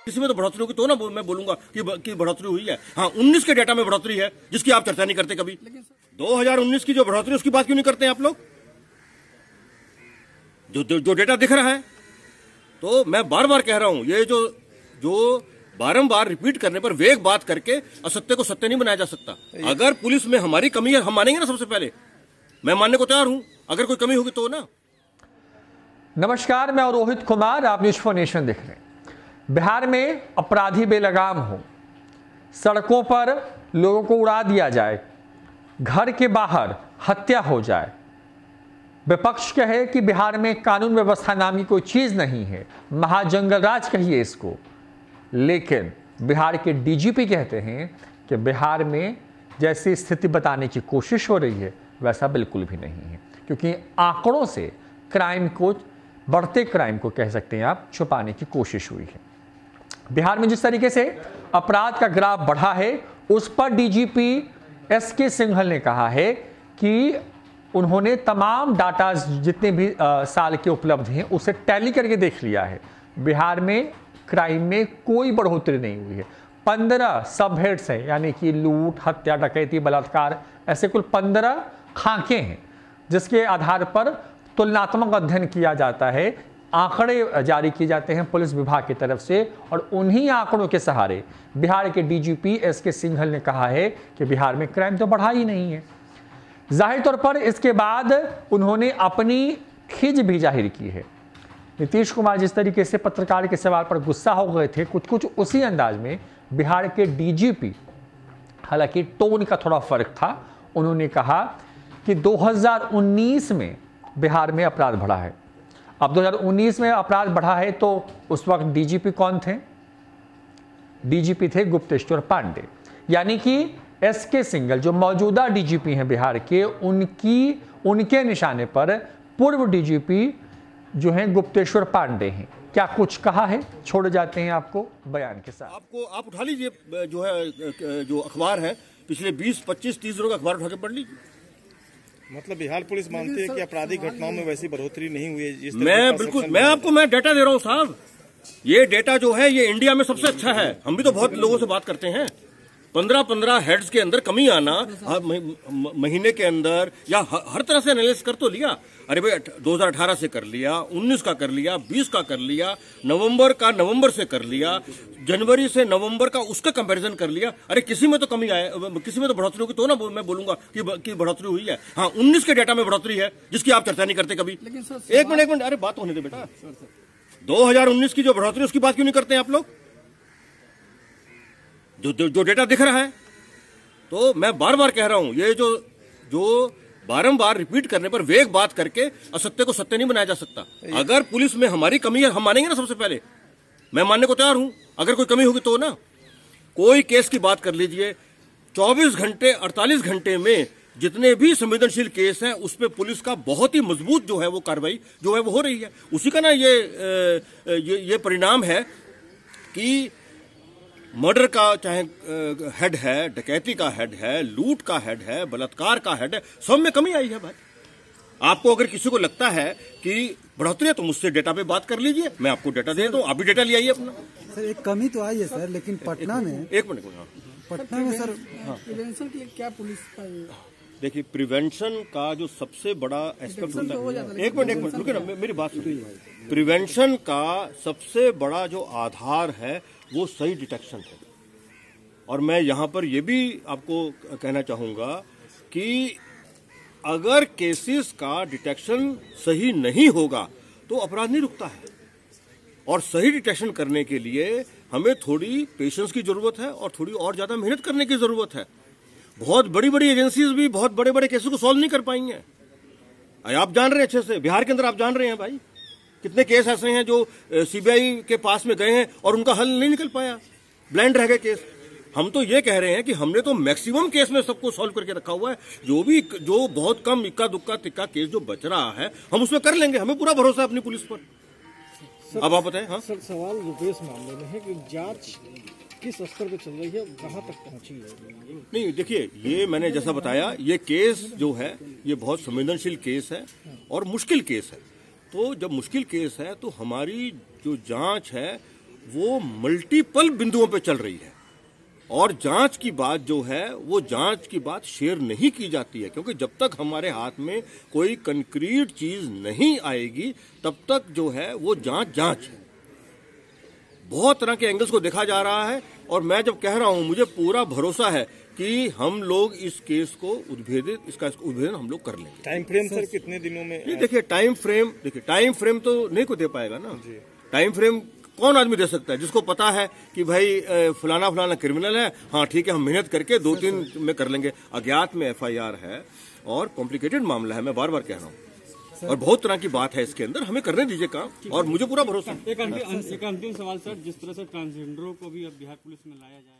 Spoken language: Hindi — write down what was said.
किसी में तो बढ़ोतरी होगी तो ना मैं बोलूंगा कि बढ़ोतरी हुई है। हाँ, 19 के डेटा में बढ़ोतरी है जिसकी आप चर्चा नहीं करते कभी। 2019 की जो बढ़ोतरी उसकी बात क्यों नहीं करते हैं आप लोग? जो डेटा दिख रहा है। तो मैं बार बार कह रहा हूं, ये जो बारंबार रिपीट करने पर वेग बात करके असत्य को सत्य नहीं बनाया जा सकता। अगर पुलिस में हमारी कमी है हम मानेंगे ना, सबसे पहले मैं मानने को तैयार हूं। अगर कोई कमी होगी तो ना। नमस्कार, मैं रोहित कुमार, आप न्यूज़ फॉर नेशन देख रहे हैं। बिहार में अपराधी बेलगाम हो, सड़कों पर लोगों को उड़ा दिया जाए, घर के बाहर हत्या हो जाए, विपक्ष कहे कि बिहार में कानून व्यवस्था नामी कोई चीज नहीं है, महाजंगल राज कहिए इसको, लेकिन बिहार के डीजीपी कहते हैं कि बिहार में जैसी स्थिति बताने की कोशिश हो रही है वैसा बिल्कुल भी नहीं है, क्योंकि आंकड़ों से क्राइम को, बढ़ते क्राइम को कह सकते हैं आप, छुपाने की कोशिश हुई है। बिहार में जिस तरीके से अपराध का ग्राफ बढ़ा है उस पर डीजीपी एसके सिंघल ने कहा है कि उन्होंने तमाम डाटा जितने भी साल के उपलब्ध हैं उसे टैली करके देख लिया है। बिहार में क्राइम में कोई बढ़ोतरी नहीं हुई है। 15 सब हेड्स हैं, यानी कि लूट, हत्या, डकैती, बलात्कार, ऐसे कुल 15 खाके हैं जिसके आधार पर तुलनात्मक अध्ययन किया जाता है, आंकड़े जारी किए जाते हैं पुलिस विभाग की तरफ से, और उन्हीं आंकड़ों के सहारे बिहार के डीजीपी एसके सिंघल ने कहा है कि बिहार में क्राइम तो बढ़ा ही नहीं है। जाहिर तौर पर इसके बाद उन्होंने अपनी खिज भी जाहिर की है। नीतीश कुमार जिस तरीके से पत्रकार के सवाल पर गुस्सा हो गए थे, कुछ उसी अंदाज में बिहार के डीजीपी, हालांकि टोन का थोड़ा फर्क था, उन्होंने कहा कि 2019 में बिहार में अपराध बढ़ा है। अब 2019 में अपराध बढ़ा है तो उस वक्त डीजीपी कौन थे? डीजीपी थे गुप्तेश्वर पांडे, यानी कि एसके सिंघल जो मौजूदा डीजीपी हैं बिहार के, उनके निशाने पर पूर्व डीजीपी जो हैं गुप्तेश्वर पांडे हैं। क्या कुछ कहा है, छोड़ जाते हैं आपको बयान के साथ। आप उठा लीजिए, जो है जो अखबार है पिछले 20, 25, 30 दिनों का अखबार उठा के पढ़ लीजिए। मतलब बिहार पुलिस मानती है कि आपराधिक घटनाओं में वैसी बढ़ोतरी नहीं हुई है। मैं डेटा दे रहा हूँ साहब। ये डेटा जो है ये इंडिया में सबसे अच्छा है। हम भी तो बहुत लोगों से बात करते हैं। 15 हेड्स के अंदर कमी आना, महीने के अंदर, या हर तरह से एनालिसिस कर तो लिया। अरे भाई 2018 से कर लिया, 19 का कर लिया, 20 का कर लिया, नवंबर से कर लिया, जनवरी से नवंबर का उसका कंपैरिजन कर लिया। अरे किसी में तो कमी आए, किसी में तो बढ़ोतरी होगी तो ना मैं बोलूंगा कि बढ़ोतरी हुई है। हाँ, 19 के डेटा में बढ़ोतरी है जिसकी आप चर्चा नहीं करते कभी। एक मिनट, अरे बात होने दे बेटा। 2019 की जो बढ़ोतरी उसकी बात क्यों नहीं करते हैं आप लोग? जो डेटा दिख रहा है। तो मैं बार बार कह रहा हूं, ये जो बारंबार रिपीट करने पर वेग बात करके असत्य को सत्य नहीं बनाया जा सकता। अगर पुलिस में हमारी कमी है हम मानेंगे ना, सबसे पहले मैं मानने को तैयार हूं। अगर कोई कमी होगी तो ना। कोई केस की बात कर लीजिए, 24 घंटे 48 घंटे में जितने भी संवेदनशील केस हैं उस पर पुलिस का बहुत ही मजबूत जो है वो कार्रवाई जो है वो हो रही है। उसी का ना ये परिणाम है कि मर्डर का चाहे हेड है, डकैती का हेड है, लूट का हेड है, बलात्कार का हेड है, सब में कमी आई है भाई। आपको अगर किसी को लगता है कि बढ़ोतरी है तो मुझसे डेटा पे बात कर लीजिए, मैं आपको डेटा दे दूं, आप भी डेटा ले आइए अपना। सर एक कमी तो आई है सर, लेकिन पटना में, एक मिनट, पटना में सर प्रिवेंशन के लिए क्या पुलिस का? देखिए, प्रिवेंशन का जो सबसे बड़ा एस्पेक्ट होता है, एक मिनट रुकिए ना, मेरी बात सुनिए। प्रिवेंशन का सबसे बड़ा जो आधार है वो सही डिटेक्शन है। और मैं यहां पर यह भी आपको कहना चाहूंगा कि अगर केसेस का डिटेक्शन सही नहीं होगा तो अपराध नहीं रुकता है। और सही डिटेक्शन करने के लिए हमें थोड़ी पेशेंस की जरूरत है और थोड़ी और ज्यादा मेहनत करने की जरूरत है। बहुत बड़ी बड़ी एजेंसीज भी बहुत बड़े बड़े केसेस को सॉल्व नहीं कर पाएंगे। आप जान रहे हैं अच्छे से, बिहार के अंदर आप जान रहे हैं भाई, कितने केस ऐसे हैं जो सीबीआई के पास में गए हैं और उनका हल नहीं निकल पाया, ब्लाइंड रह गए केस। हम तो ये कह रहे हैं कि हमने तो मैक्सिमम केस में सबको सॉल्व करके रखा हुआ है। जो बहुत कम इक्का दुक्का तिक्का केस जो बच रहा है हम उसमें कर लेंगे। हमें पूरा भरोसा है अपनी पुलिस पर। अब आप बताएं। हाँ सर, सवाल रुपेश मामले में है कि जांच किस स्तर पे चल रही है, कहां तक पहुंची है? नहीं, देखिए, ये मैंने जैसा बताया, ये केस जो है ये बहुत संवेदनशील केस है और मुश्किल केस है। तो जब मुश्किल केस है तो हमारी जो जांच है वो मल्टीपल बिंदुओं पे चल रही है और जांच की बात जो है वो जांच की बात शेयर नहीं की जाती है, क्योंकि जब तक हमारे हाथ में कोई कंक्रीट चीज नहीं आएगी तब तक जो है वो जांच है। बहुत तरह के एंगल्स को देखा जा रहा है और मैं जब कह रहा हूं मुझे पूरा भरोसा है कि हम लोग इस केस को इसका उद्भेदन हम लोग कर लेंगे। टाइम फ्रेम सर कितने दिनों में? नहीं, देखिए टाइम फ्रेम तो नहीं को दे पाएगा ना। टाइम फ्रेम कौन आदमी दे सकता है जिसको पता है कि भाई फलाना क्रिमिनल है, हाँ ठीक है हम मेहनत करके 2-3 में कर लेंगे। अज्ञात में FIR है और कॉम्प्लिकेटेड मामला है, मैं बार बार कह रहा हूँ, और बहुत तरह की बात है इसके अंदर, हमें करने दीजिए काम और मुझे पूरा भरोसा है। एक अंतिम सवाल सर, जिस तरह से ट्रांसजेंडरों को भी अब बिहार पुलिस में लाया जाए